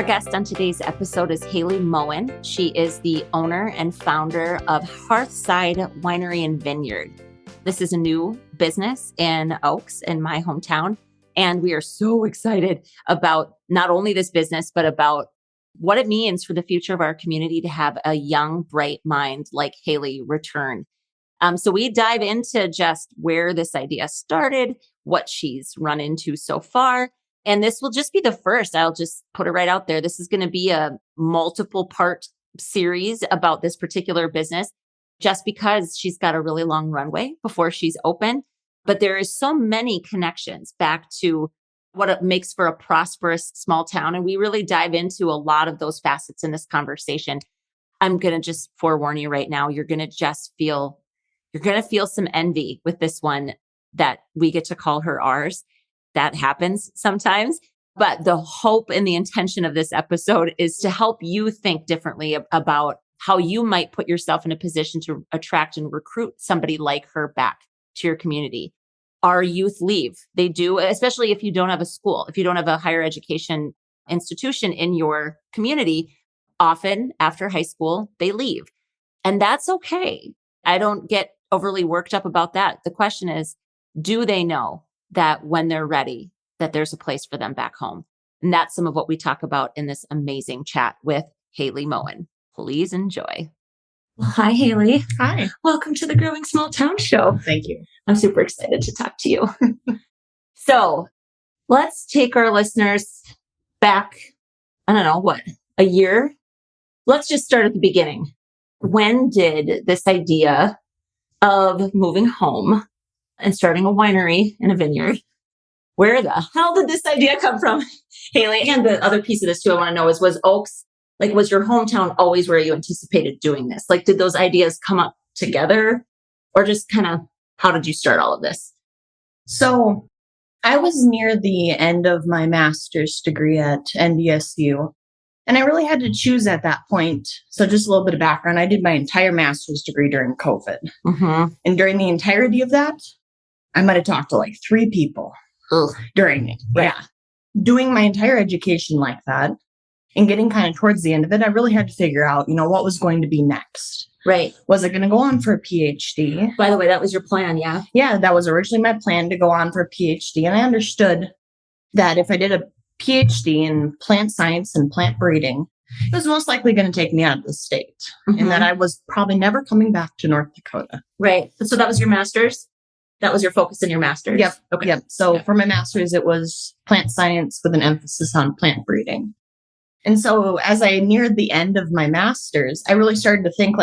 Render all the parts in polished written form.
guest on today's episode is Haley Moen. She is the owner and founder of Hearthside Winery and Vineyard. This is a new business in Oaks, in my hometown. And we are so excited about not only this business, but about what it means for the future of our community to have a young, bright mind like Haley return. So we dive into just where this idea started, what she's run into so far. And this will just be the first. I'll just put it right out there. This is going to be a multiple part series about this particular business, just because she's got a really long runway before she's open. But there is so many connections back to what it makes for a prosperous small town. And we really dive into a lot of those facets in this conversation. I'm going to just forewarn you right now, you're going to feel some envy with this one that we get to call her ours. That happens sometimes. But the hope and the intention of this episode is to help you think differently about how you might put yourself in a position to attract and recruit somebody like her back to your community. Our youth leave. They do, especially if you don't have a school, if you don't have a higher education institution in your community, often after high school, they leave. And that's okay. I don't get overly worked up about that. The question is, do they know that when they're ready, that there's a place for them back home? And that's some of what we talk about in this amazing chat with Haley Moen. Please enjoy. Well, hi, Haley. Hi. Welcome to the Growing Small Town Show. Thank you. I'm super excited to talk to you. So let's take our listeners back, I don't know, a year? Let's just start at the beginning. When did this idea of moving home and starting a winery and a vineyard, where the hell did this idea come from, Haley? And the other piece of this too, I want to know was Oaks, was your hometown always where you anticipated doing this? Did those ideas come up together, or just kind of, how did you start all of this? So I was near the end of my master's degree at NDSU, and I really had to choose at that point. So just a little bit of background. I did my entire master's degree during COVID. Mm-hmm. And during the entirety of that, I might have talked to 3 people during it. Right. Yeah. Doing my entire education like that and getting kind of towards the end of it, I really had to figure out, what was going to be next. Right. Was I going to go on for a PhD? By the way, that was your plan, yeah? Yeah, that was originally my plan, to go on for a PhD. And I understood that if I did a PhD in plant science and plant breeding, it was most likely going to take me out of the state. Mm-hmm. And that I was probably never coming back to North Dakota. Right. So that was your master's? That was your focus in your master's? Yep. Okay. Yep. So for my master's, it was plant science with an emphasis on plant breeding. And so as I neared the end of my master's, I really started to think,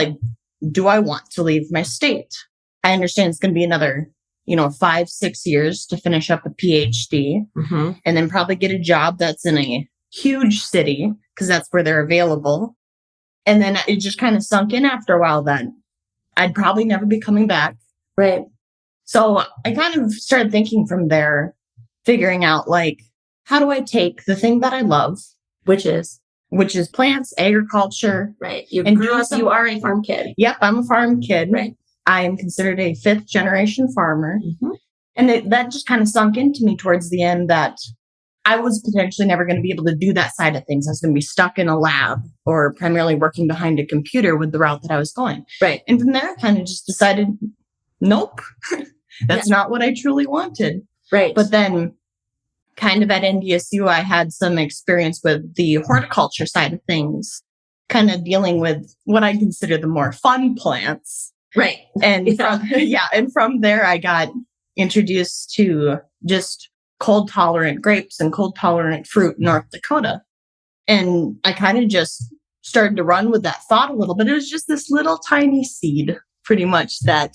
do I want to leave my state? I understand it's going to be another, 5-6 years to finish up a PhD, mm-hmm. and then probably get a job that's in a huge city, because that's where they're available. And then it just kind of sunk in after a while that I'd probably never be coming back. Right. So I kind of started thinking from there, figuring out how do I take the thing that I love, which is plants, agriculture. Right. You are a farm kid. Yep. I'm a farm kid. Right. I am considered a 5th generation farmer. Mm-hmm. And that just kind of sunk into me towards the end, that I was potentially never going to be able to do that side of things. I was going to be stuck in a lab or primarily working behind a computer with the route that I was going. Right. And from there, I kind of just decided, nope, that's not what I truly wanted. Right. But then kind of at NDSU, I had some experience with the horticulture side of things, kind of dealing with what I consider the more fun plants. Right. And from there, I got introduced to just cold tolerant grapes and cold tolerant fruit in North Dakota. And I kind of just started to run with that thought a little bit. It was just this little tiny seed, pretty much, that,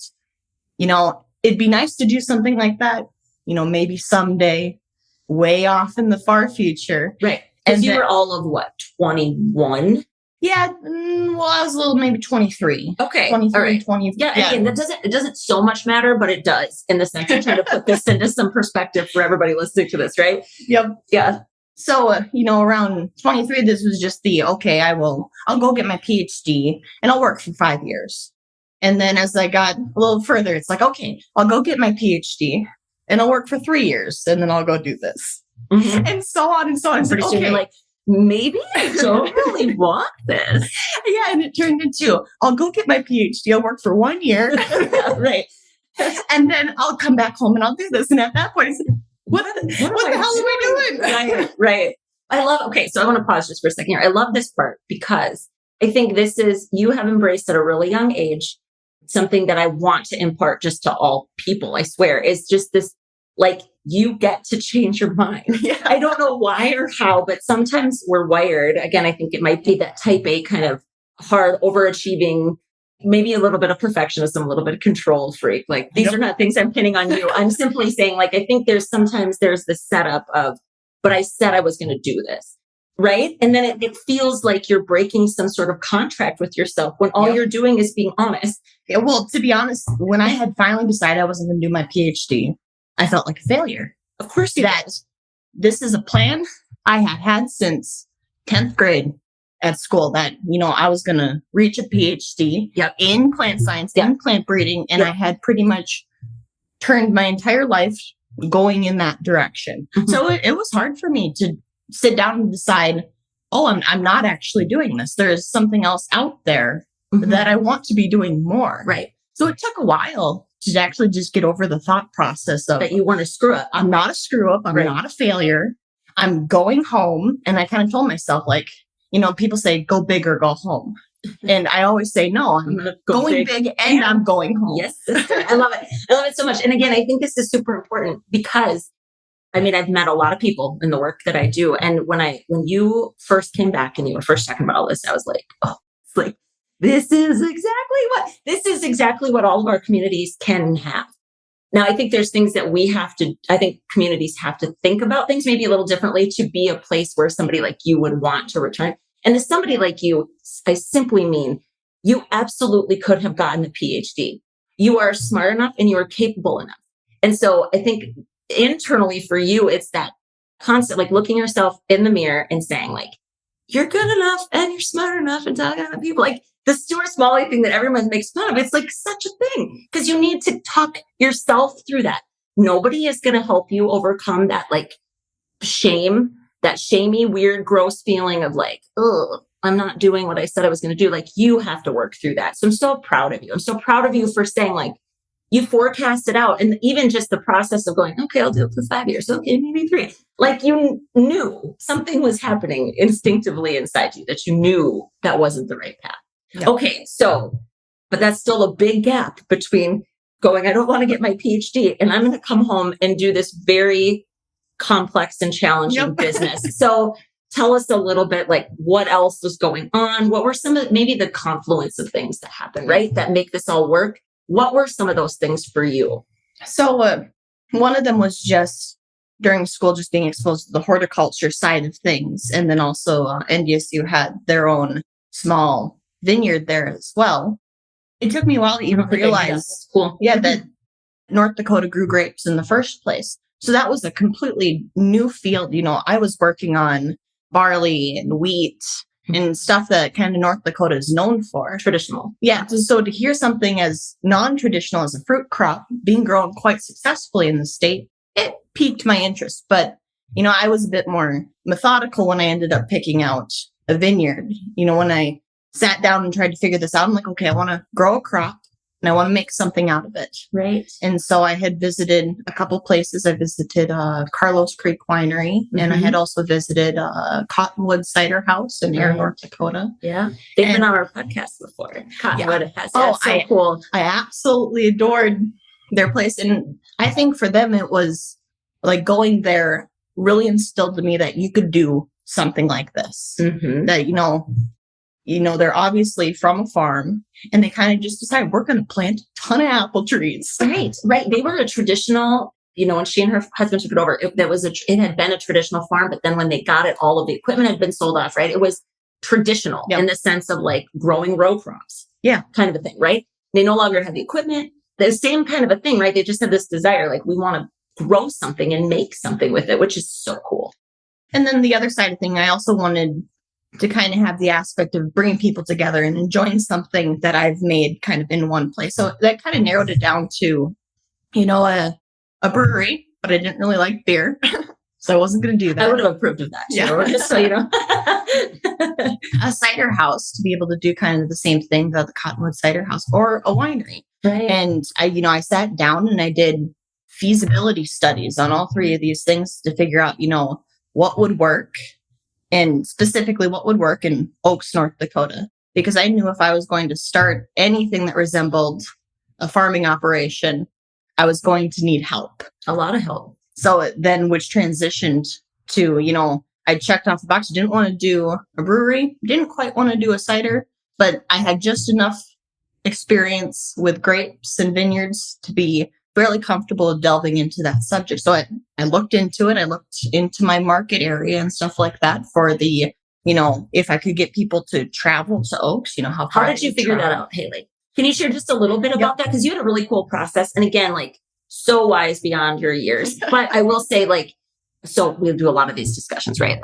it'd be nice to do something like that, maybe someday, way off in the far future. Right. And you were all of 21? Yeah. Well, I was maybe 23. Okay. 23, all right. 20. Yeah. Again, it doesn't so much matter, but it does, in the sense of trying to put this into some perspective for everybody listening to this, right? Yep. Yeah. So, around 23, this was just I'll go get my PhD and I'll work for 5 years. And then as I got a little further, it's okay, I'll go get my PhD and I'll work for 3 years and then I'll go do this. Mm-hmm. And so on and so on. Pretty soon you're maybe I don't really want this. Yeah. And it turned into, I'll go get my PhD. I'll work for 1 year. Right. And then I'll come back home and I'll do this. And at that point, I said, what the hell am I doing? Right. Okay. So I want to pause just for a second here. I love this part because I think you have embraced at a really young age, something that I want to impart just to all people, I swear, is just this, like, you get to change your mind. Yeah. I don't know why or how, but sometimes we're wired. Again, I think it might be that type A kind of hard, overachieving, maybe a little bit of perfectionism, a little bit of control freak. Like, these are not things I'm pinning on you. I'm simply saying, like, I think sometimes there's this setup of, but I said I was going to do this. Right. And then it feels like you're breaking some sort of contract with yourself when all you're doing is being honest. Yeah, well, to be honest, when I had finally decided I wasn't going to do my PhD, I felt like a failure. Of course, this is a plan I had since 10th grade at school that, I was going to reach a PhD in plant science, in plant breeding. And I had pretty much turned my entire life going in that direction. Mm-hmm. So it was hard for me to sit down and decide, I'm not actually doing this. There's something else out there that I want to be doing more. Right. So it took a while to actually just get over the thought process of that you weren't a screw up. I'm not a screw up. I'm not a failure. I'm going home. And I kind of told myself, like, people say go big or go home. And I always say, no, I'm going big and I'm going home. Yes, sister. I love it. I love it so much. And again, I think this is super important because I've met a lot of people in the work that I do. And when you first came back and you were first talking about all this, I was like, this is exactly what all of our communities can have. Now, I think there's things that I think communities have to think about things maybe a little differently to be a place where somebody like you would want to return. And as somebody like you, I simply mean you absolutely could have gotten a PhD. You are smart enough and you are capable enough. And so I think internally for you, it's that constant, like, looking yourself in the mirror and saying, like, you're good enough and you're smart enough and talking to people. Like the Stuart Smalley thing that everyone makes fun of. It's like such a thing because you need to talk yourself through that. Nobody is going to help you overcome that, like, shame, that shamey, weird, gross feeling of like, oh, I'm not doing what I said I was going to do. Like, you have to work through that. So I'm so proud of you. I'm so proud of you for saying, like, you forecast it out. And even just the process of going, okay, I'll do it for 5 years. Okay, maybe 3. Like, you knew something was happening instinctively inside you, that you knew that wasn't the right path. Yep. Okay. But that's still a big gap between going, I don't want to get my PhD and I'm going to come home and do this very complex and challenging business. So tell us a little bit, like, what else was going on? What were some of maybe the confluence of things that happened, right? That make this all work? What were some of those things for you? So one of them was just during school, just being exposed to the horticulture side of things. And then also NDSU had their own small vineyard there as well. It took me a while to even realize that North Dakota grew grapes in the first place. So that was a completely new field. I was working on barley and wheat and stuff that kind of North Dakota is known for. Traditional. Yeah. So to hear something as non-traditional as a fruit crop being grown quite successfully in the state, it piqued my interest. But, I was a bit more methodical when I ended up picking out a vineyard. When I sat down and tried to figure this out, I'm like, okay, I want to grow a crop and I want to make something out of it. Right. And so I had visited a couple places. I visited Carlos Creek Winery, and I had also visited Cottonwood Cider House in North Dakota. Yeah. They've been on our podcast before. Cottonwood has. Oh, so cool. I absolutely adored their place. And I think for them, it was like going there really instilled to me that you could do something like this. Mm-hmm. That, they're obviously from a farm and they kind of just decided we're going to plant a ton of apple trees. Right. They were a traditional, when she and her husband took it over, it had been a traditional farm, but then when they got it, all of the equipment had been sold off, right? It was traditional in the sense of like growing row crops. Yeah. Kind of a thing, right? They no longer had the equipment, the same kind of a thing, right? They just had this desire, like, we want to grow something and make something with it, which is so cool. And then the other side of thing, I also wanted to kind of have the aspect of bringing people together and enjoying something that I've made kind of in one place. So that kind of narrowed it down to, a brewery, but I didn't really like beer. So I wasn't going to do that. I would have approved of that too, just so you know. A cider house to be able to do kind of the same thing that the Cottonwood Cider House or a winery. Right. And I sat down and I did feasibility studies on all three of these things to figure out, what would work, and specifically what would work in Oaks, North Dakota. Because I knew if I was going to start anything that resembled a farming operation, I was going to need help. A lot of help. So then, which transitioned to, I checked off the box. Didn't want to do a brewery. Didn't quite want to do a cider, but I had just enough experience with grapes and vineyards to be fairly comfortable delving into that subject. So I looked into it. I looked into my market area and stuff like that for the, if I could get people to travel to Oaks, how did you figure that out, Haley? Can you share just a little bit about that? Because you had a really cool process. And again, so wise beyond your years. But I will say, so we'll do a lot of these discussions, right?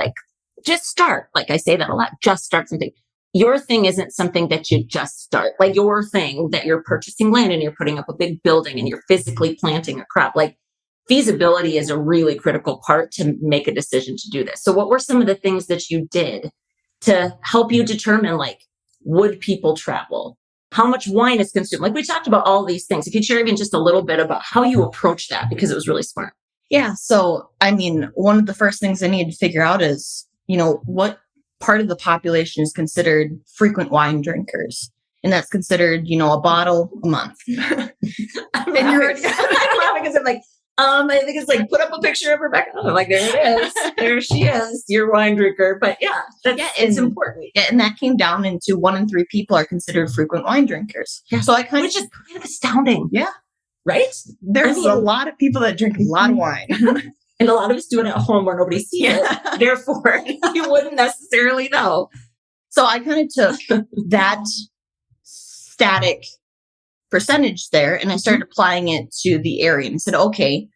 Just start. I say that a lot. Just start something. Your thing isn't something that you just start. Your thing that you're purchasing land and you're putting up a big building and you're physically planting a crop. Feasibility is a really critical part to make a decision to do this. So what were some of the things that you did to help you determine, would people travel? How much wine is consumed? We talked about all these things. If you'd share even just a little bit about how you approach that, because it was really smart. Yeah. So, one of the first things I needed to figure out is, what part of the population is considered frequent wine drinkers. And that's considered, a bottle a month. I'm laughing because I'm I think it's put up a picture of Rebecca. I'm there it is. There she is, your wine drinker. But it's important. And that came down into 1 in 3 people are considered frequent wine drinkers. Yeah. So which is kind of astounding. Yeah. Right? There's a lot of people that drink a lot of wine. And a lot of us do it at home where nobody sees it. Therefore, you wouldn't necessarily know. So I kind of took that static percentage there and I started applying it to the area and said, okay.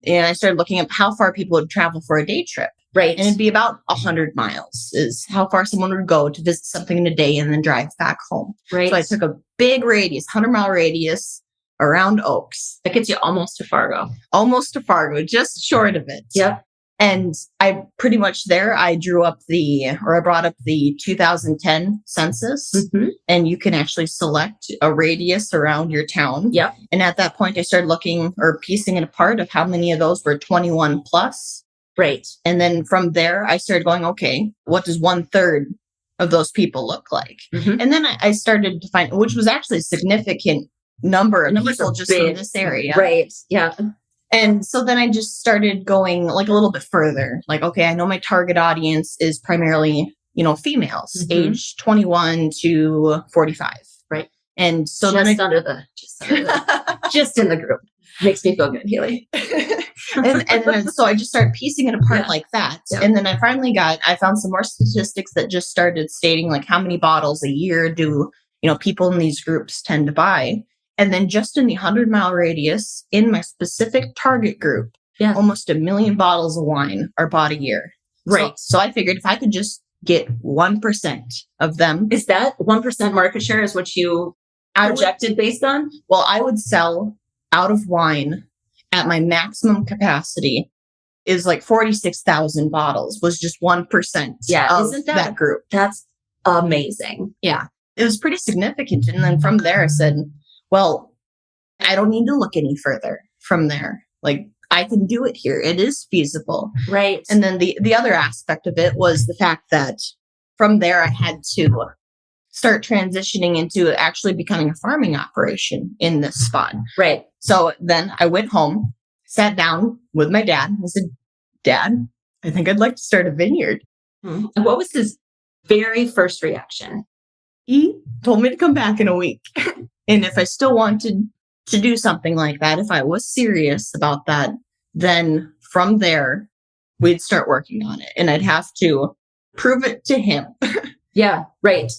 And I started looking at how far people would travel for a day trip. Right. And it'd be about 100 miles is how far someone would go to visit something in a day and then drive back home. Right. So I took a big radius, 100-mile radius around Oaks. That gets you almost to Fargo. Almost to Fargo, just short of it. Yep. And I pretty much I brought up the 2010 census, and you can actually select a radius around your town. Yep. And at that point, I started looking or piecing it apart of how many of those were 21 plus. Right. And then from there, I started going, okay, what does 1/3 of those people look like? And then I started to find, which was actually a significant number of people just in this area. Right. Yeah. And so then I just started going a little bit further. Okay, I know my target audience is primarily, females, age 21 to 45. Right. And so just in the group. Makes me feel good, Haley. and then so I just started piecing it apart like that. Yeah. And then I found some more statistics that just started stating how many bottles a year do, people in these groups tend to buy. And then just in the 100-mile radius, in my specific target group, almost 1 million bottles of wine are bought a year. Right. So I figured if I could just get 1% of them. Is that 1% market share is what you projected based on? Well, I would sell out of wine at my maximum capacity is 46,000 bottles was just 1% of that group. That's amazing. Yeah. It was pretty significant. And then from there I said, well, I don't need to look any further from there. I can do it here. It is feasible. Right. And then the other aspect of it was the fact that from there I had to start transitioning into actually becoming a farming operation in this spot. Right. So then I went home, sat down with my dad. I said, Dad, I think I'd like to start a vineyard. And what was his very first reaction? He told me to come back in a week. And if I still wanted to do something like that, if I was serious about that, then from there, we'd start working on it. And I'd have to prove it to him. Yeah, right.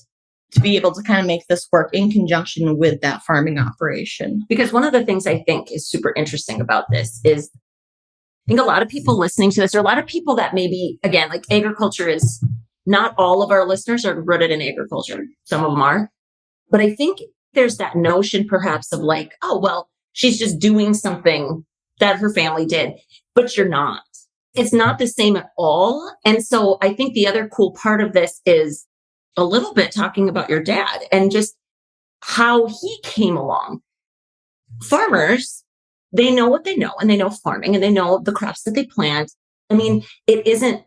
To be able to kind of make this work in conjunction with that farming operation. Because one of the things I think is super interesting about this is I think a lot of people listening to this, or a lot of people that maybe, again, agriculture is not all of our listeners are rooted in agriculture. Some of them are. But I think there's that notion perhaps of oh, well, she's just doing something that her family did, but you're not. It's not the same at all. And so I think the other cool part of this is a little bit talking about your dad and just how he came along. Farmers, they know what they know, and they know farming, and they know the crops that they plant. I mean, it isn't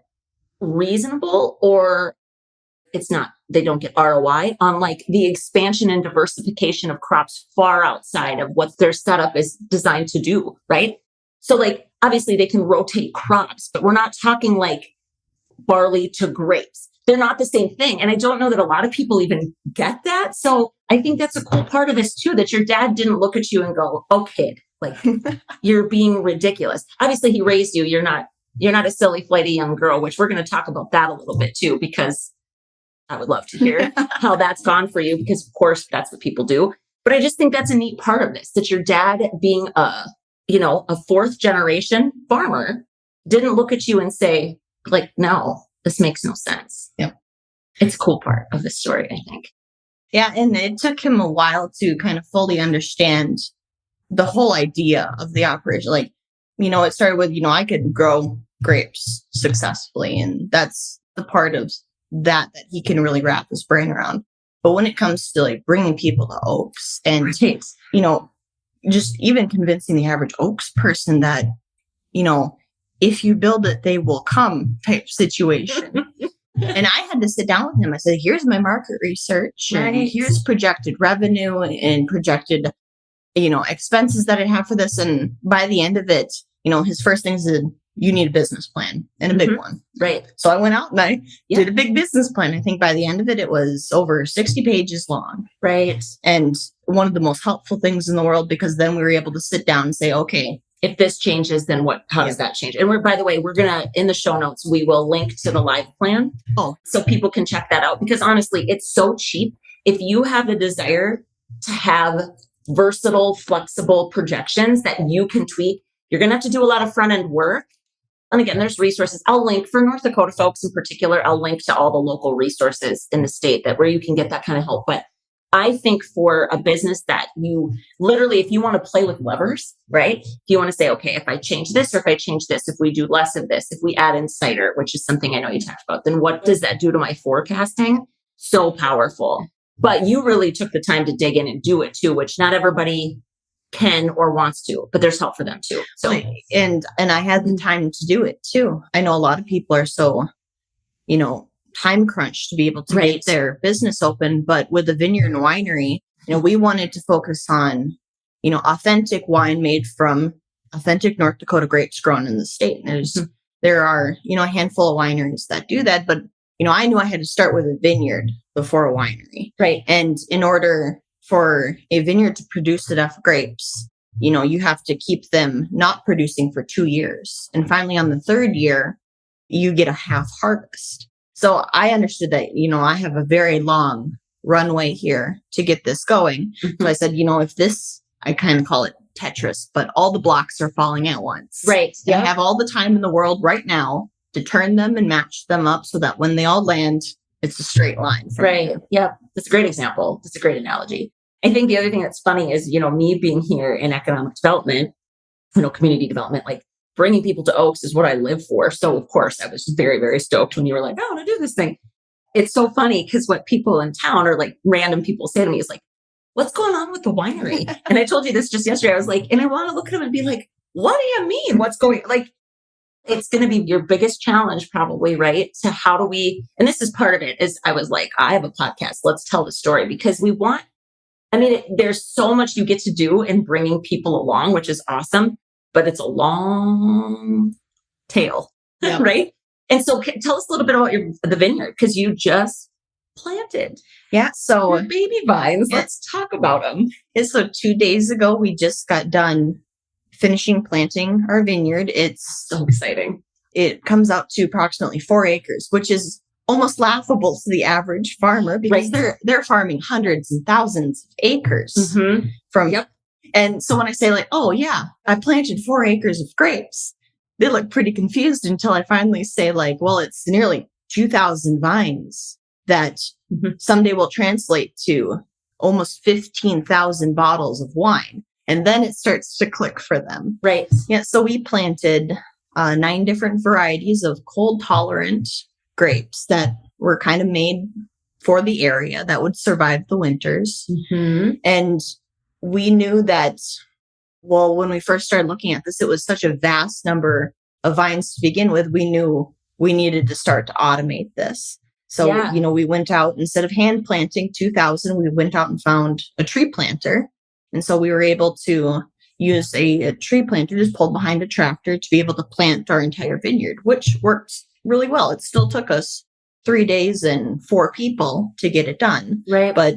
reasonable, or it's not, they don't get ROI on like the expansion and diversification of crops far outside of what their setup is designed to do, right? So like, obviously they can rotate crops, but we're not talking like barley to grapes. They're not the same thing. And I don't know that a lot of people even get that. So I think that's a cool part of this too, that your dad didn't look at you and go, oh kid, like you're being ridiculous. Obviously he raised you. You're not a silly, flighty young girl, which we're going to talk about that a little bit too, because I would love to hear how that's gone for you, because of course that's what people do. But I just think that's a neat part of this, that your dad being a fourth generation farmer didn't look at you and say like, no, this makes no sense. Yep. It's a cool part of the story, I think. Yeah. And it took him a while to kind of fully understand the whole idea of the operation. Like, it started with, I could grow grapes successfully. And that's the part of that he can really wrap his brain around. But when it comes to like bringing people to Oaks and, just even convincing the average Oaks person that, if you build it, they will come type situation. And I had to sit down with him. I said, here's my market research, and here's projected revenue and projected, expenses that I have for this. And by the end of it, his first thing is you need a business plan, and a big one. Right. So I went out and I did a big business plan. I think by the end of it, it was over 60 pages long. Right. And one of the most helpful things in the world, because then we were able to sit down and say, okay, if this changes, then how does that change? And by the way, we're going to, in the show notes, we will link to the live plan. Oh, so people can check that out, because honestly, it's so cheap. If you have a desire to have versatile, flexible projections that you can tweak, you're going to have to do a lot of front end work. And again, there's resources. I'll link for North Dakota folks in particular. I'll link to all the local resources in the state where you can get that kind of help. But I think for a business that you literally, if you want to play with levers, right? If you want to say, okay, if I change this, or if I change this, if we do less of this, if we add in cider, which is something I know you talked about, then what does that do to my forecasting? So powerful. But you really took the time to dig in and do it too, which not everybody can or wants to, but there's help for them too. So, and I had the time to do it too. I know a lot of people are so, time crunched to be able to get their business open. But with the vineyard and winery, we wanted to focus on, authentic wine made from authentic North Dakota grapes grown in the state. And there are, a handful of wineries that do that. But, I knew I had to start with a vineyard before a winery. Right. And in order for a vineyard to produce enough grapes, you have to keep them not producing for 2 years. And finally, on the third year, you get a half harvest. So I understood that, I have a very long runway here to get this going. So I said, if this, I kind of call it Tetris, but all the blocks are falling at once. Right. Yeah. I have all the time in the world right now to turn them and match them up so that when they all land, it's a straight line. Right. Yeah. That's a great example. That's a great analogy. I think the other thing that's funny is, me being here in economic development, community development, like bringing people to Oaks is what I live for. So of course I was very, very stoked when you were like, I want to do this thing. It's so funny because what people in town or like random people say to me is like, what's going on with the winery? And I told you this just yesterday. I was like, and I want to look at them and be like, what do you mean? What's going like? It's going to be your biggest challenge probably, right? So how do we, and this is part of it, is I was like, I have a podcast. Let's tell the story, because there's so much you get to do in bringing people along, which is awesome, but it's a long tail, right? And so tell us a little bit about the vineyard, because you just planted. Yeah. So baby vines, let's talk about them. And so 2 days ago, we just got done finishing planting our vineyard. It's so exciting. It comes out to approximately 4 acres, which is almost laughable to the average farmer, because they're farming hundreds and thousands of acres from. Yep. And so when I say like, oh yeah, I planted 4 acres of grapes, they look pretty confused until I finally say like, well, it's nearly 2,000 vines that someday will translate to almost 15,000 bottles of wine. And then it starts to click for them. Right. Yeah. So we planted 9 different varieties of cold tolerant grapes that were kind of made for the area that would survive the winters. And we knew that, well, when we first started looking at this, it was such a vast number of vines to begin with. We knew we needed to start to automate this. So, we went out, instead of hand planting 2,000, we went out and found a tree planter. And so we were able to use a tree planter just pulled behind a tractor to be able to plant our entire vineyard, which worked really well. It still took us 3 days and 4 people to get it done. Right. But,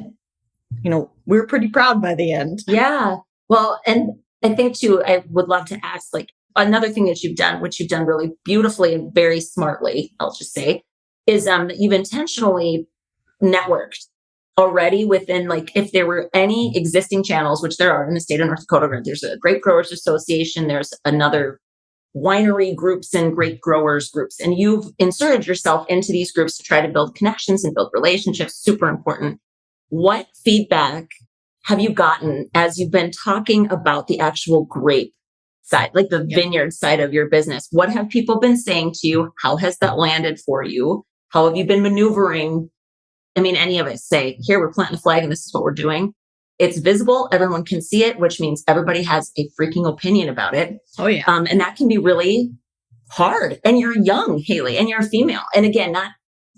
we were pretty proud by the end. Yeah. Well, and I think too, I would love to ask, like, another thing that you've done, which you've done really beautifully and very smartly, I'll just say, is that you've intentionally networked already within, like, if there were any existing channels, which there are in the state of North Dakota. There's a Grape Growers Association. There's another winery groups and grape growers groups. And you've inserted yourself into these groups to try to build connections and build relationships. Super important. What feedback have you gotten as you've been talking about the actual grape side, like the vineyard side of your business? What have people been saying to you? How has that landed for you? How have you been maneuvering? I mean, any of us say, here, we're planting a flag and this is what we're doing. It's visible. Everyone can see it, which means everybody has a freaking opinion about it. Oh, yeah. And that can be really hard. And you're young, Haley, and you're a female. And again,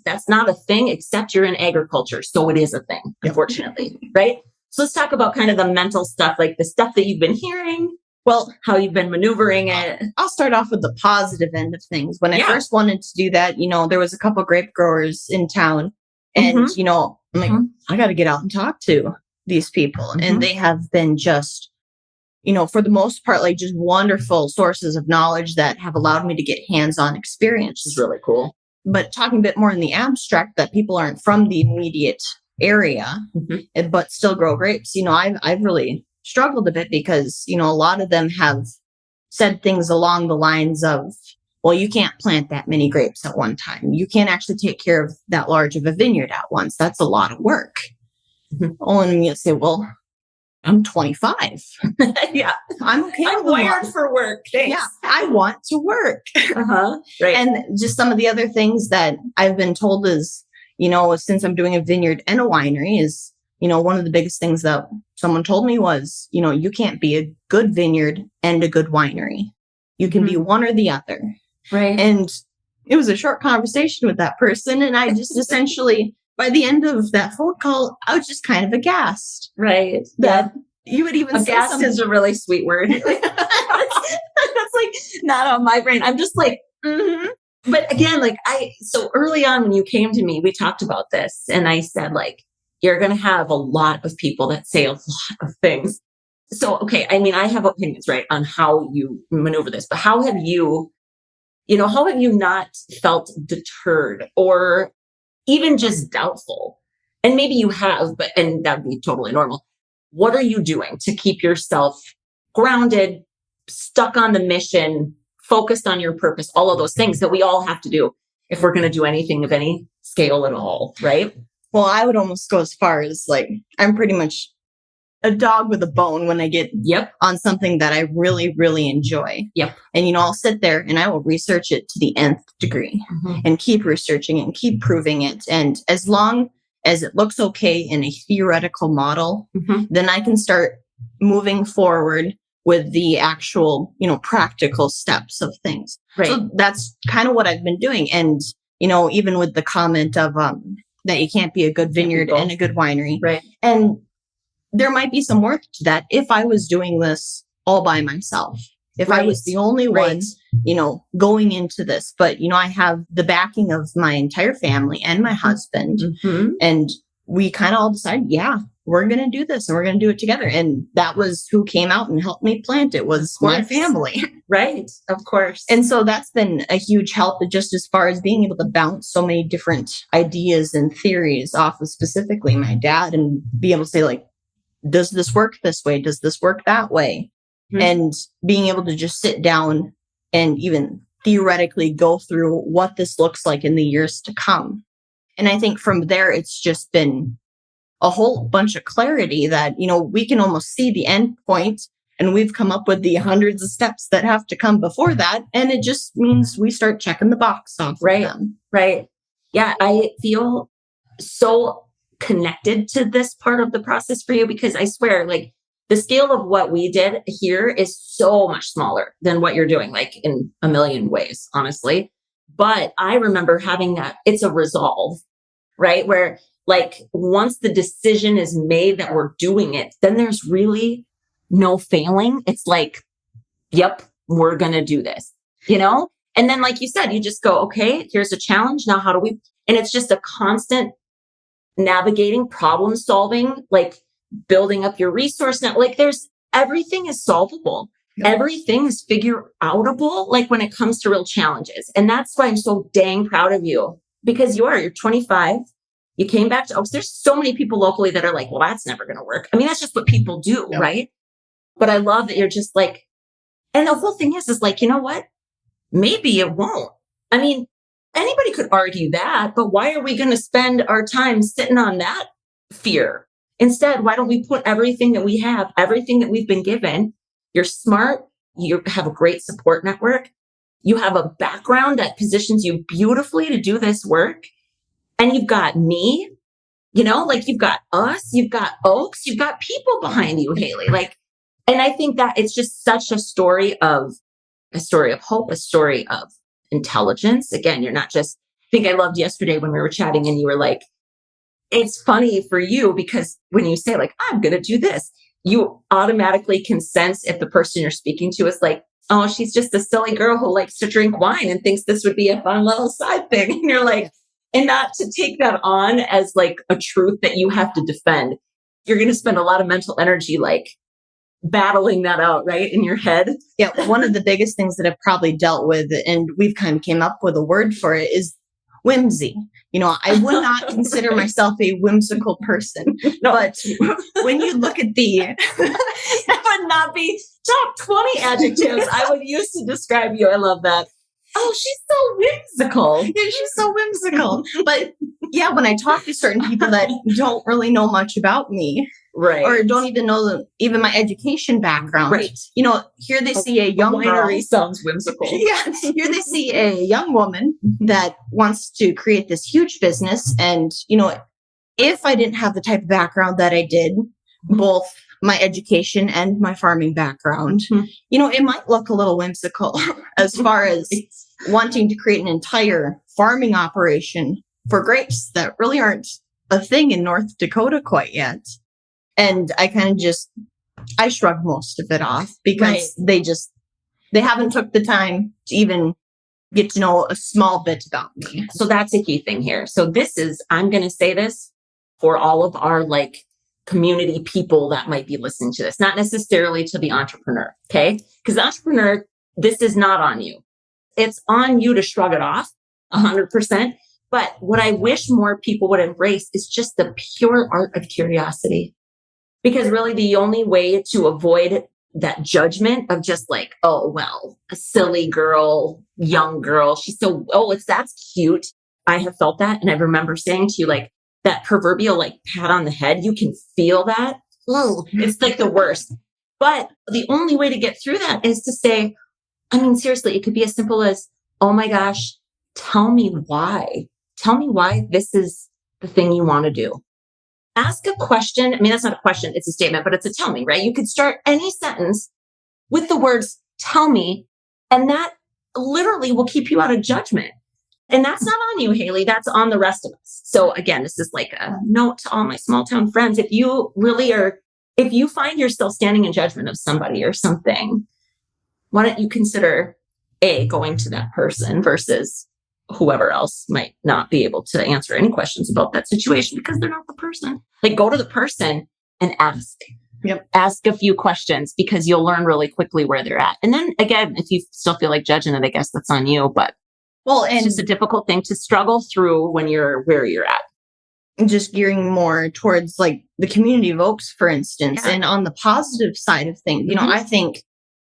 that's not a thing, except you're in agriculture. So it is a thing, unfortunately, right? So let's talk about kind of the mental stuff, like the stuff that you've been hearing. Well, how you've been maneuvering it. I'll start off with the positive end of things. When I first wanted to do that, there was a couple grape growers in town. And, I'm like, I got to get out and talk to these people. And they have been just, for the most part, like just wonderful sources of knowledge that have allowed me to get hands-on experience. It's really cool. But talking a bit more in the abstract, that people aren't from the immediate area, but still grow grapes. I've really struggled a bit because, a lot of them have said things along the lines of, well, you can't plant that many grapes at one time. You can't actually take care of that large of a vineyard at once. That's a lot of work. Oh, and you say, well, I'm 25. Yeah. I'm okay. I'm wired for work. Thanks. Yeah. I want to work. Right. And just some of the other things that I've been told is, since I'm doing a vineyard and a winery is, one of the biggest things that someone told me was, you can't be a good vineyard and a good winery. You can be one or the other. Right. And it was a short conversation with that person. And I just essentially, by the end of that phone call, I was just kind of aghast. Right. That you would even say aghast is a really sweet word. That's like not on my brain. I'm just like, But again, so early on when you came to me, we talked about this and I said, like, you're going to have a lot of people that say a lot of things. So, okay. I mean, I have opinions, right, on how you maneuver this, but how have you not felt deterred or even just doubtful? And maybe you have, and that would be totally normal. What are you doing to keep yourself grounded, stuck on the mission, focused on your purpose, all of those things that we all have to do if we're going to do anything of any scale at all, right? Well, I would almost go as far as like, I'm pretty much a dog with a bone when I get on something that I really, really enjoy. And, I'll sit there and I will research it to the nth degree and keep researching it and keep proving it. And as long as it looks okay in a theoretical model, then I can start moving forward with the actual, practical steps of things. Right. So that's kind of what I've been doing. And, even with the comment of that you can't be a good vineyard and a good winery. Right. And there might be some work to that if I was doing this all by myself. If I was the only one, going into this. But, I have the backing of my entire family and my husband. And we kind of all decided, we're going to do this and we're going to do it together. And that was who came out and helped me plant it was my family. Right. Of course. And so that's been a huge help just as far as being able to bounce so many different ideas and theories off of specifically my dad and be able to say, like, does this work this way? Does this work that way? And being able to just sit down and even theoretically go through what this looks like in the years to come. And I think from there, it's just been a whole bunch of clarity that, we can almost see the end point And we've come up with the hundreds of steps that have to come before that. And it just means we start checking the box off. Right. Of them. Right. Yeah. I feel so connected to this part of the process for you, because I swear, like, the scale of what we did here is so much smaller than what you're doing, like in a million ways, honestly. But I remember having that, it's a resolve, right? Where like once the decision is made that we're doing it, then there's really no failing. It's like, yep, we're going to do this, you know? And then, like you said, you just go, okay, here's a challenge. Now, how do we, and it's just a constant navigating, problem solving, like building up your resource net. Like everything is solvable. Yeah. Everything is figure outable, like when it comes to real challenges. And that's why I'm so dang proud of you, because you're 25. You came back to Oaks. There's so many people locally that are like, well, that's never going to work. I mean, that's just what people do. Yeah. Right. But I love that you're just like, and the whole thing is like, you know what? Maybe it won't. I mean, anybody could argue that, but why are we going to spend our time sitting on that fear? Instead, why don't we put everything that we have, everything that we've been given? You're smart. You have a great support network. You have a background that positions you beautifully to do this work. And you've got me, you know, like you've got us, you've got Oaks, you've got people behind you, Haley. Like, and I think that it's just such a story of hope, a story of intelligence. Again, you're not just, I think I loved yesterday when we were chatting and you were like, it's funny for you because when you say like, I'm going to do this, you automatically can sense if the person you're speaking to is like, oh, she's just a silly girl who likes to drink wine and thinks this would be a fun little side thing. And you're like, and not to take that on as like a truth that you have to defend. You're going to spend a lot of mental energy, like battling that out, right? In your head. Yeah. One of the biggest things that I've probably dealt with, and we've kind of came up with a word for it, is whimsy. You know, I would not consider myself a whimsical person, no. But when you look at that would not be top 20 adjectives I would use to describe you. I love that. Oh, she's so whimsical. Yeah, she's so whimsical. But yeah, when I talk to certain people that don't really know much about me, right, or don't even know even my education background, right? You know, here they see a young winery girl. Sounds whimsical. Yeah, here they see a young woman that wants to create this huge business, and you know, if I didn't have the type of background that I did, both my education and my farming background, you know, it might look a little whimsical as far as wanting to create an entire farming operation for grapes that really aren't a thing in North Dakota quite yet. And I kind of I shrug most of it off because they haven't took the time to even get to know a small bit about me. So that's a key thing here. So I'm going to say this for all of our like community people that might be listening to this, not necessarily to the entrepreneur. Okay. Because the entrepreneur, this is not on you. It's on you to shrug it off 100%. But what I wish more people would embrace is just the pure art of curiosity. Because really the only way to avoid that judgment of just like, oh, well, a silly girl, young girl, that's cute. I have felt that. And I remember saying to you, like, that proverbial like pat on the head, you can feel that. Ooh, it's like the worst. But the only way to get through that is to say, I mean, seriously, it could be as simple as, oh my gosh, tell me why. Tell me why this is the thing you want to do. Ask a question. I mean, that's not a question. It's a statement, but it's a tell me, right? You could start any sentence with the words, tell me, and that literally will keep you out of judgment. And that's not on you, Haley. That's on the rest of us. So again, this is like a note to all my small town friends. If you find yourself standing in judgment of somebody or something, why don't you consider going to that person versus whoever else might not be able to answer any questions about that situation because they're not the person. Like go to the person and ask. Yep. Ask a few questions because you'll learn really quickly where they're at. And then again, if you still feel like judging it, I guess that's on you. But it's just a difficult thing to struggle through when you're where you're at. And just gearing more towards like the community of Oaks, for instance, and on the positive side of things, you know, I think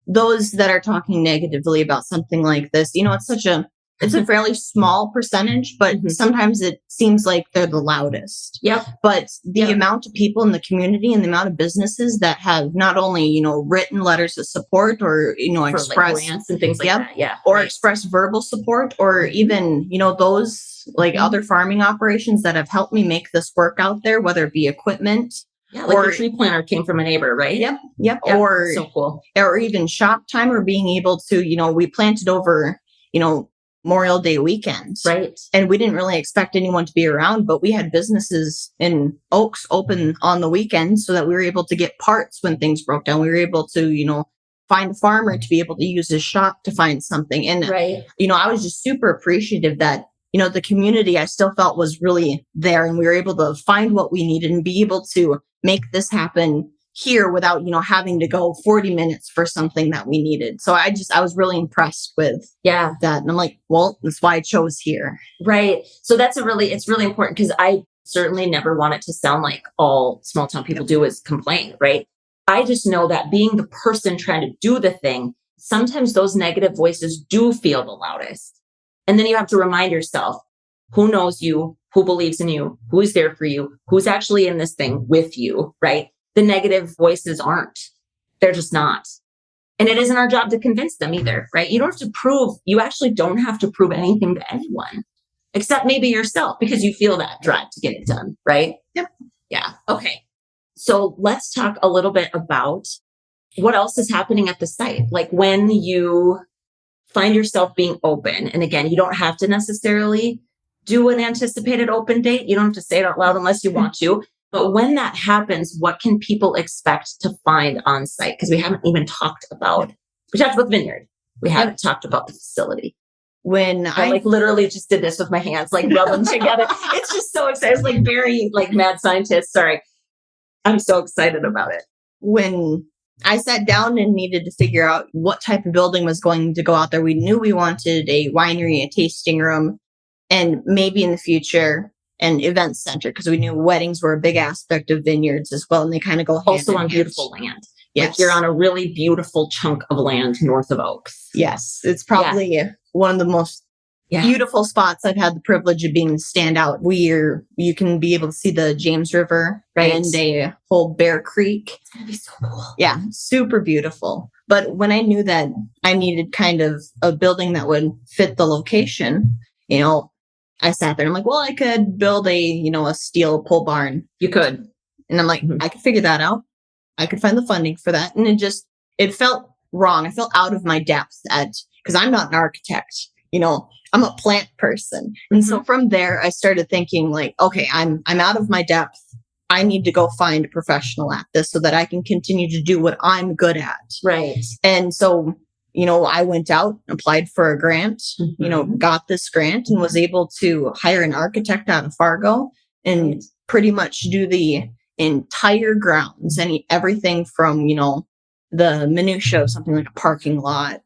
those that are talking negatively about something like this, you know, it's such a it's a fairly small percentage, but sometimes it seems like they're the loudest. Yep. But the amount of people in the community and the amount of businesses that have not only, written letters of support or, express grants and things like that. Yeah. Or express verbal support or even, those like other farming operations that have helped me make this work out there, whether it be equipment. Yeah, like the tree planter came from a neighbor, right? Yep. Or so cool. Or even shop time or being able to, we planted over, Memorial Day weekend. Right. And we didn't really expect anyone to be around, but we had businesses in Oaks open on the weekend so that we were able to get parts when things broke down. We were able to, find a farmer to be able to use his shop to find something. And, I was just super appreciative that, the community I still felt was really there and we were able to find what we needed and be able to make this happen here without, having to go 40 minutes for something that we needed. So I was really impressed with that. And I'm like, well, that's why I chose here. Right. So it's really important because I certainly never want it to sound like all small town people do is complain, right? I just know that being the person trying to do the thing, sometimes those negative voices do feel the loudest. And then you have to remind yourself, who knows you, who believes in you, who's there for you, who's actually in this thing with you, right? The negative voices aren't. They're just not. And it isn't our job to convince them either, right? You actually don't have to prove anything to anyone, except maybe yourself, because you feel that drive to get it done, right? Yep. Yeah. Okay. So let's talk a little bit about what else is happening at the site. Like when you find yourself being open, and again, you don't have to necessarily do an anticipated open date. You don't have to say it out loud unless you want to. But when that happens, what can people expect to find on site? Because we talked about the vineyard. We haven't talked about the facility. When I literally just did this with my hands, like rub them together. It's just so exciting. It's like very mad scientist. Sorry. I'm so excited about it. When I sat down and needed to figure out what type of building was going to go out there, we knew we wanted a winery, a tasting room, and maybe in the future, an event center, because we knew weddings were a big aspect of vineyards as well. And they kind of go hand also on beautiful land. Yes. Like you're on a really beautiful chunk of land north of Oaks. Yes. It's probably one of the most beautiful spots I've had the privilege of being stand out. You can be able to see the James River and a whole Bear Creek. It's going to be so cool. Yeah. Super beautiful. But when I knew that I needed kind of a building that would fit the location, I sat there and I'm like, well, I could build a a steel pole barn. You could. And I'm like, I could figure that out. I could find the funding for that. And it felt wrong. I felt out of my depth because I'm not an architect, I'm a plant person. And so from there, I started thinking like, okay, I'm out of my depth. I need to go find a professional at this so that I can continue to do what I'm good at. Right. And so I went out, applied for a grant, got this grant and was able to hire an architect out of Fargo and pretty much do the entire grounds and everything from, the minutia of something like a parking lot.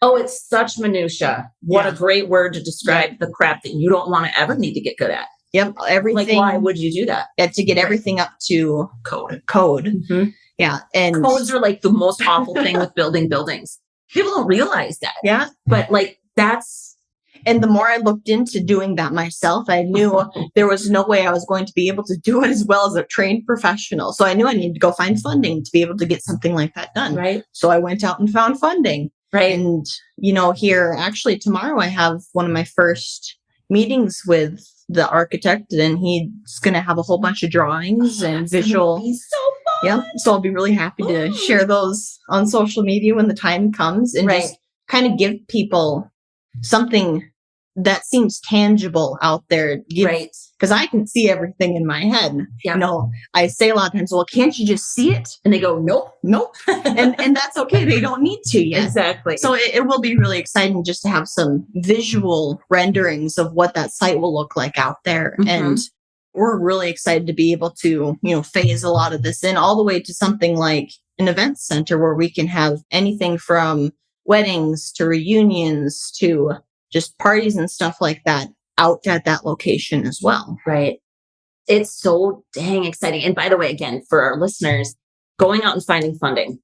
Oh, it's such minutia. What a great word to describe the crap that you don't want to ever need to get good at. Yep. Everything. Like, why would you do that? To get everything up to code. Mm-hmm. Yeah. And codes are like the most awful thing with building buildings. People don't realize that. Yeah. But and the more I looked into doing that myself, I knew there was no way I was going to be able to do it as well as a trained professional. So I knew I needed to go find funding to be able to get something like that done. Right. So I went out and found funding. Right. And, here actually tomorrow I have one of my first meetings with the architect and he's going to have a whole bunch of drawings and visual. So fun. Yeah. So I'll be really happy to share those on social media when the time comes and just kind of give people something that seems tangible out there. Right. Because I can see everything in my head. Yeah. I say a lot of times, well, can't you just see it? And they go, nope. and that's okay. They don't need to yet. Exactly. So it will be really exciting just to have some visual renderings of what that site will look like out there. Mm-hmm. And we're really excited to be able to, phase a lot of this in all the way to something like an event center where we can have anything from weddings to reunions to just parties and stuff like that out at that location as well. Right. It's so dang exciting. And by the way, again, for our listeners, going out and finding funding,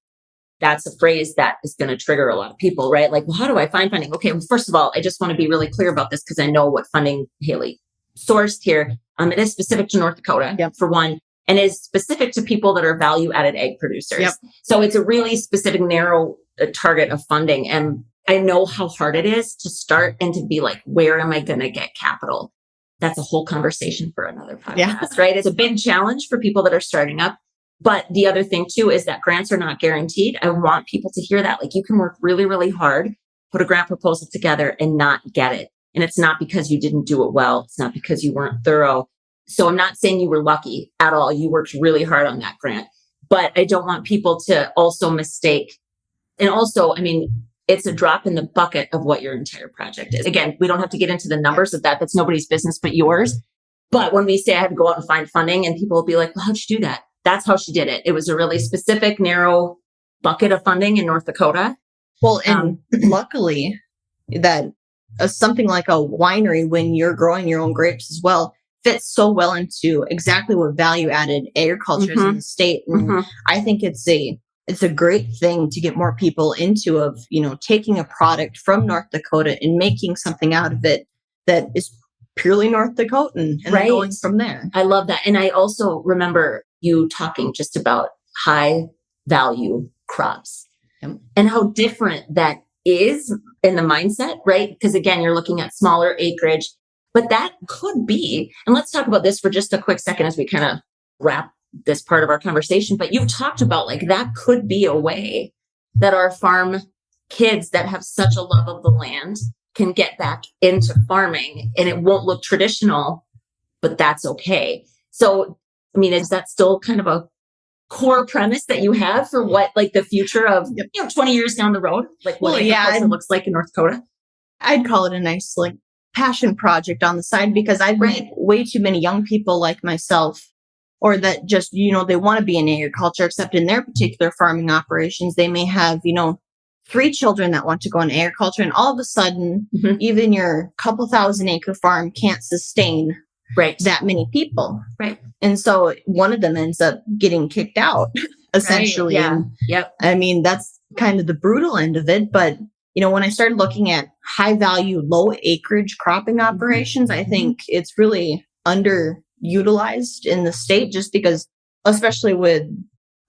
that's a phrase that is going to trigger a lot of people, right? Like, well, how do I find funding? Okay, well, first of all, I just want to be really clear about this because I know what funding Haley sourced here. It is specific to North Dakota, for one, and is specific to people that are value-added egg producers. So it's a really specific, narrow target of funding. And I know how hard it is to start and to be like, where am I going to get capital? That's a whole conversation for another podcast, right? It's a big challenge for people that are starting up. But the other thing too is that grants are not guaranteed. I want people to hear that. Like, you can work really, really hard, put a grant proposal together and not get it. And it's not because you didn't do it well. It's not because you weren't thorough. So I'm not saying you were lucky at all. You worked really hard on that grant. But I don't want people to also mistake. And also, I mean, it's a drop in the bucket of what your entire project is. Again, we don't have to get into the numbers of that. That's nobody's business but yours. But when we say I had to go out and find funding, and people will be like, well, how'd you do that? That's how she did it. It was a really specific, narrow bucket of funding in North Dakota. Well, and luckily that something like a winery, when you're growing your own grapes as well, fits so well into exactly what value-added agriculture is in the state. And I think it's a great thing to get more people into, of, you know, taking a product from North Dakota and making something out of it that is purely North Dakotan, and then going from there. I love that. And I also remember you talking just about high value crops and how different that is in the mindset, right? Because again, you're looking at smaller acreage, but that could be, and let's talk about this for just a quick second as we kind of wrap this part of our conversation. But you've talked about, like, that could be a way that our farm kids that have such a love of the land can get back into farming, and it won't look traditional, but that's okay. So, I mean, is that still kind of a core premise that you have for what, like, the future of, 20 years down the road, like what agriculture looks like in North Dakota? I'd call it a nice, like, passion project on the side, because I've met way too many young people like myself, or that just, you know, they want to be in agriculture, except in their particular farming operations, they may have, 3 children that want to go in agriculture, and all of a sudden, even your couple thousand acre farm can't sustain that many people. And so one of them ends up getting kicked out, essentially. And, I mean, that's kind of the brutal end of it. But, when I started looking at high value, low acreage cropping operations, I think it's really underutilized in the state, just because, especially with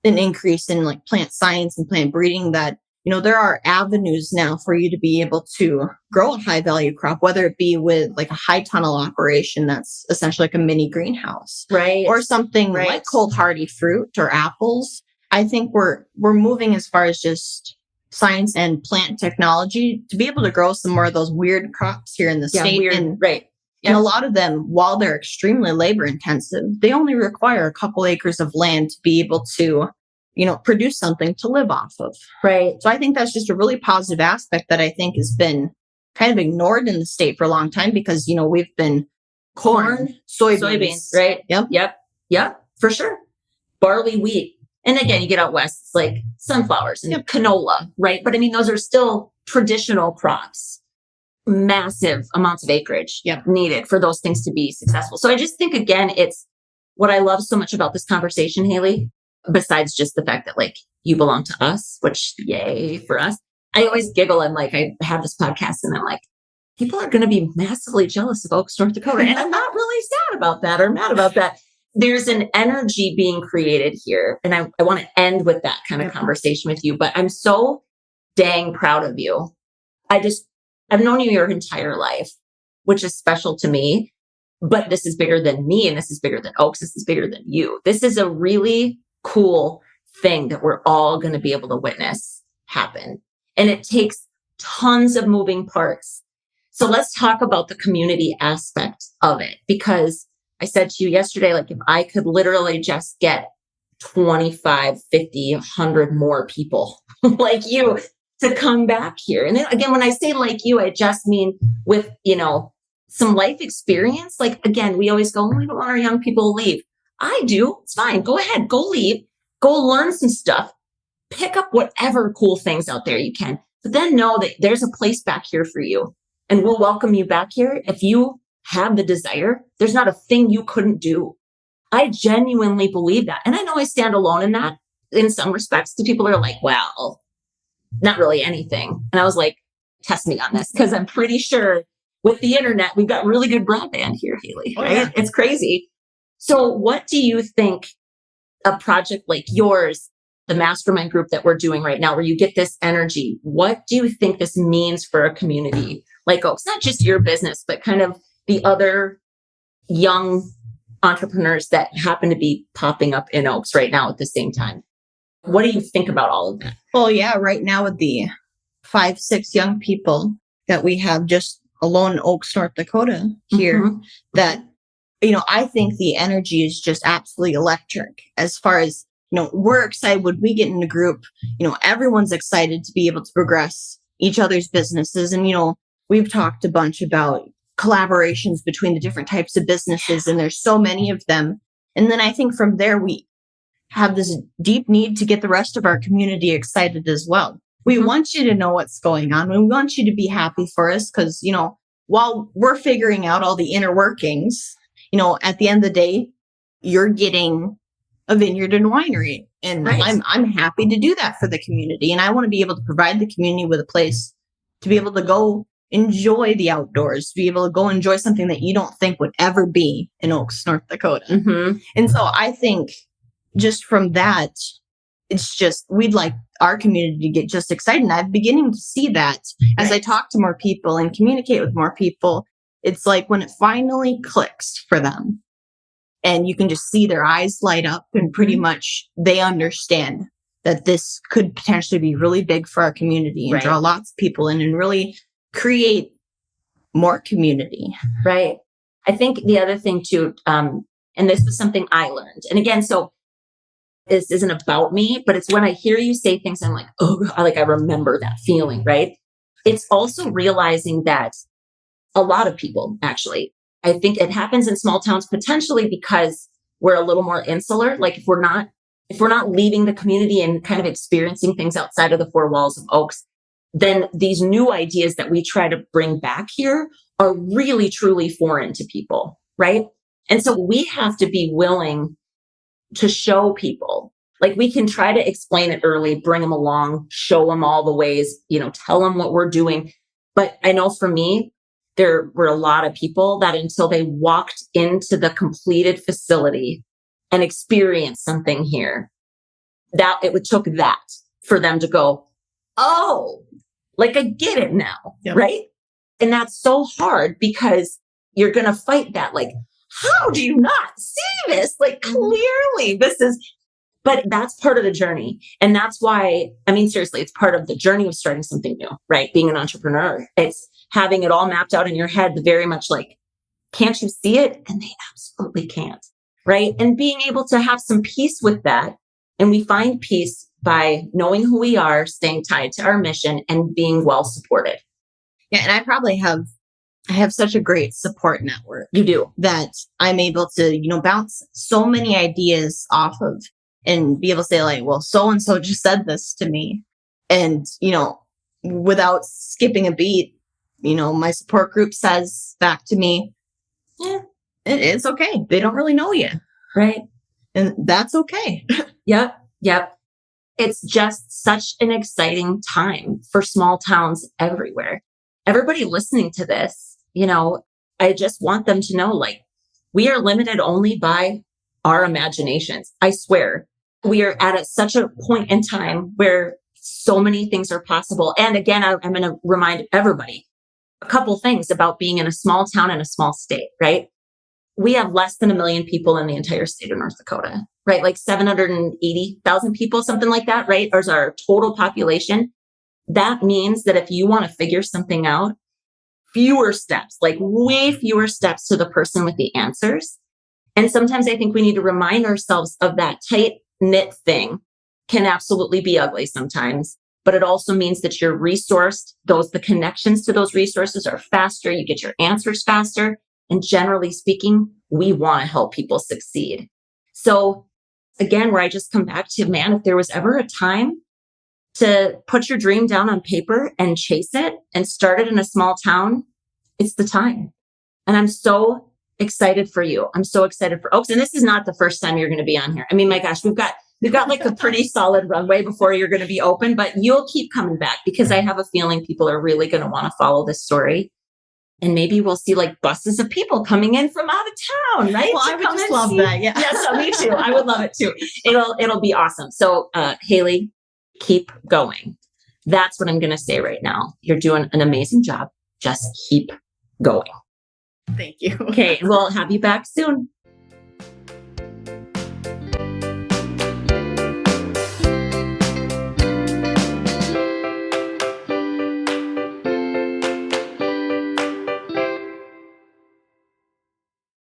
an increase in, like, plant science and plant breeding, that there are avenues now for you to be able to grow a high value crop, whether it be with, like, a high tunnel operation that's essentially like a mini greenhouse, or something like cold hardy fruit or apples. I think we're moving as far as just science and plant technology to be able to grow some more of those weird crops here in the state. And a lot of them, while they're extremely labor intensive, they only require a couple acres of land to be able to produce something to live off of. So I think that's just a really positive aspect that I think has been kind of ignored in the state for a long time, because, we've been corn, soybeans. Yep. For sure. Barley, wheat. And again, you get out west, it's like sunflowers and canola, right? But I mean, those are still traditional crops. Massive amounts of acreage needed for those things to be successful. So I just think, again, it's what I love so much about this conversation, Haley, besides just the fact that, like, you belong to us, which yay for us. I always giggle, and, like, I have this podcast and I'm like, people are going to be massively jealous of Oaks, North Dakota. And I'm not really sad about that or mad about that. There's an energy being created here. And I want to end with that kind of conversation with you, but I'm so dang proud of you. I've known you your entire life, which is special to me, but this is bigger than me, and this is bigger than Oaks. This is bigger than you. This is a really cool thing that we're all going to be able to witness happen. And it takes tons of moving parts. So let's talk about the community aspect of it, because I said to you yesterday, like, if I could literally just get 25, 50, 100 more people like you to come back here. And then again, when I say like you, I just mean with, some life experience. Like, again, we always go, oh, we don't want our young people to leave. I do. It's fine. Go ahead. Go leave. Go learn some stuff. Pick up whatever cool things out there you can. But then know that there's a place back here for you. And we'll welcome you back here. If you have the desire, there's not a thing you couldn't do. I genuinely believe that. And I know I stand alone in that. in some respects, to people who are like, well, not really anything. And I was like, test me on this, because I'm pretty sure with the internet, we've got really good broadband here, Haley, right? Yeah. It's crazy. So what do you think a project like yours, the mastermind group that we're doing right now, where you get this energy, what do you think this means for a community like Oaks? Not just your business, but kind of the other young entrepreneurs that happen to be popping up in Oaks right now at the same time. What do you think about all of that? Well, yeah, right now with the 5-6 young people that we have just alone in Oaks, North Dakota here, that, I think the energy is just absolutely electric. As far as, we're excited when we get in the group, everyone's excited to be able to progress each other's businesses. And, we've talked a bunch about collaborations between the different types of businesses, and there's so many of them. And then I think from there, we have this deep need to get the rest of our community excited as well. We want you to know what's going on. We want you to be happy for us because, while we're figuring out all the inner workings, at the end of the day, you're getting a vineyard and winery. And right. I'm happy to do that for the community. And I want to be able to provide the community with a place to be able to go enjoy the outdoors, to be able to go enjoy something that you don't think would ever be in Oaks, North Dakota. And so I think just from that, it's just, we'd like our community to get just excited. And I'm beginning to see that as I talk to more people and communicate with more people. It's like when it finally clicks for them and you can just see their eyes light up and pretty much they understand that this could potentially be really big for our community and draw lots of people in and really create more community. Right. I think the other thing too, and this was something I learned. And again, so this isn't about me, but it's when I hear you say things, I'm like, oh, I remember that feeling, right? It's also realizing that a lot of people, actually, I think it happens in small towns potentially because we're a little more insular. Like if we're not leaving the community and kind of experiencing things outside of the four walls of Oaks, then these new ideas that we try to bring back here are really, truly foreign to people, right? And so we have to be willing to show people, like we can try to explain it early, bring them along, show them all the ways, tell them what we're doing. But I know for me, there were a lot of people that until they walked into the completed facility and experienced something here, that it took that for them to go, oh, like I get it now, right? And that's so hard because you're going to fight that. Like, how do you not see this? Like clearly this is, but that's part of the journey. And that's why, seriously, it's part of the journey of starting something new, right? Being an entrepreneur, it's having it all mapped out in your head, very much like, can't you see it? And they absolutely can't, right? And being able to have some peace with that. And we find peace by knowing who we are, staying tied to our mission and being well supported. Yeah. And I have such a great support network. You do. That I'm able to, bounce so many ideas off of and be able to say like, well, so-and-so just said this to me. And, without skipping a beat, my support group says back to me, yeah, it's okay. They don't really know you. Right. And that's okay. Yep. It's just such an exciting time for small towns everywhere. Everybody listening to this, I just want them to know, like, we are limited only by our imaginations. I swear, we are at such a point in time where so many things are possible. And again, I'm going to remind everybody a couple things about being in a small town in a small state, right? We have less than 1 million people in the entire state of North Dakota, right? Like 780,000 people, something like that, right? Or is our total population. That means that if you want to figure something out, fewer steps, like way fewer steps to the person with the answers. And sometimes I think we need to remind ourselves of that tight knit thing can absolutely be ugly sometimes, but it also means that you're resourced. The connections to those resources are faster. You get your answers faster. And generally speaking, we want to help people succeed. So again, where I just come back to, man, if there was ever a time to put your dream down on paper and chase it and start it in a small town, it's the time. And I'm so excited for you. I'm so excited for Oaks. And this is not the first time you're going to be on here. My gosh, we've got We've got like a pretty solid runway before you're going to be open, but you'll keep coming back because I have a feeling people are really going to want to follow this story. And maybe we'll see like buses of people coming in from out of town, right? Well, I would just love that. Yeah. Yeah, so me too. I would love it too. It'll be awesome. So, Haley, keep going. That's what I'm going to say right now. You're doing an amazing job. Just keep going. Thank you. Okay. We'll have you back soon.